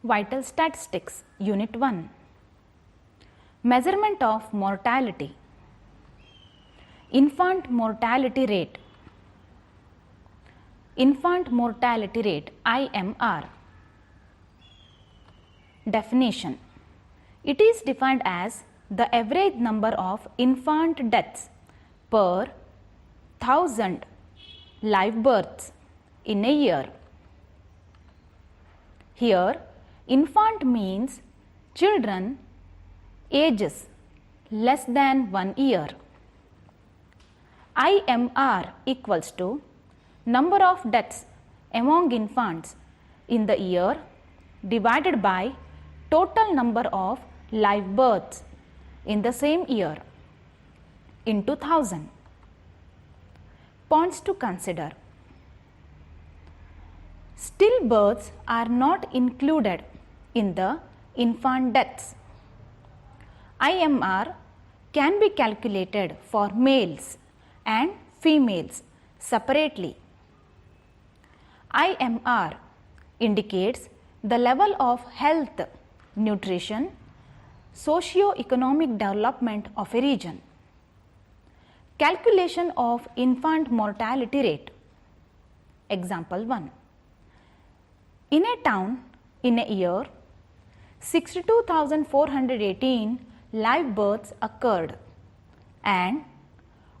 Vital Statistics, Unit 1. Measurement of mortality. Infant mortality rate. Infant mortality rate, IMR. Definition. It is defined as the average number of infant deaths per 1000 live births in a year. Here, infant means children ages less than 1 year. IMR equals to number of deaths among infants in the year divided by total number of live births in the same year into 1000. Points to consider. Stillbirths are not included in the infant deaths. IMR can be calculated for males and females separately. IMR indicates the level of health, nutrition, socio-economic development of a region. Calculation of infant mortality rate. Example 1. In a town, in a year, 62,418 live births occurred, and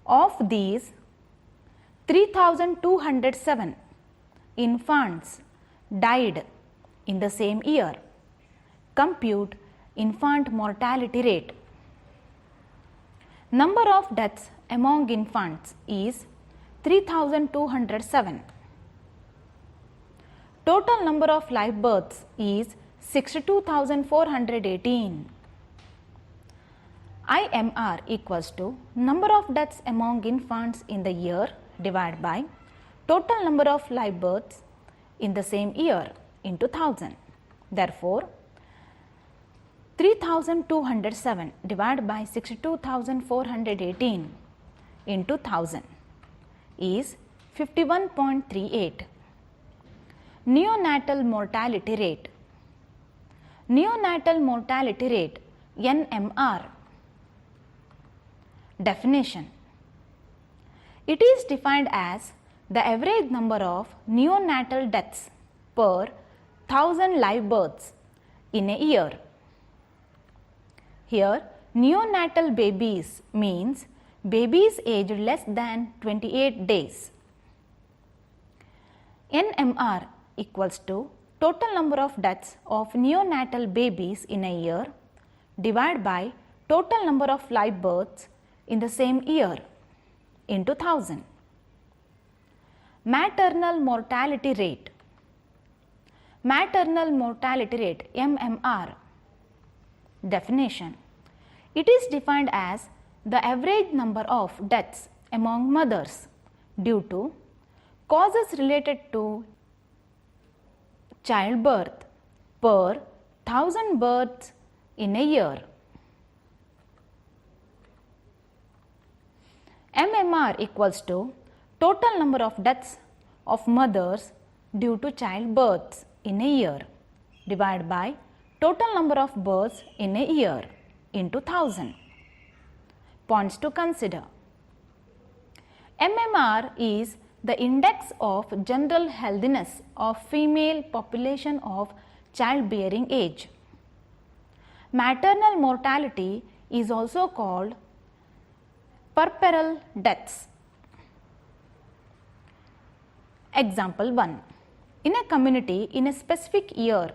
of these 3,207 infants died in the same year. Compute infant mortality rate. Number of deaths among infants is 3,207. Total number of live births is 62,418. IMR equals to number of deaths among infants in the year divided by total number of live births in the same year into 1000. Therefore, 3,207 divided by 62,418 into 1000 is 51.38. Neonatal mortality rate. Neonatal mortality rate, NMR. Definition. It is defined as the average number of neonatal deaths per 1000 live births in a year. Here, neonatal babies means babies aged less than 28 days. NMR equals to total number of deaths of neonatal babies in a year divided by total number of live births in the same year into 1000. Maternal mortality rate. Maternal mortality rate, MMR. Definition. It is defined as the average number of deaths among mothers due to causes related to childbirth per 1000 births in a year. MMR equals to total number of deaths of mothers due to childbirths in a year divided by total number of births in a year into 1000. Points to consider. MMR is the index of general healthiness of female population of childbearing age. Maternal mortality is also called puerperal deaths. Example 1. In a community in a specific year,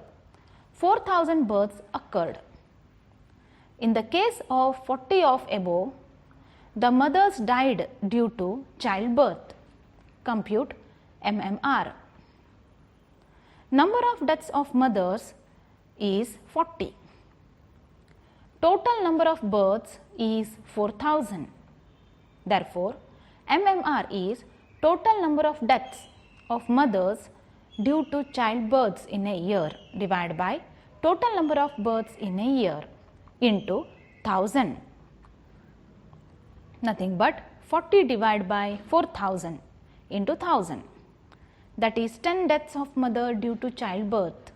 4,000 births occurred. In the case of 40 of above, the mothers died due to childbirth. Compute MMR. Number of deaths of mothers is 40. Total number of births is 4,000. Therefore, MMR is total number of deaths of mothers due to childbirths in a year divided by total number of births in a year into 1000. Nothing but 40 divided by 4,000 into 1000, that is 10 deaths of mother due to childbirth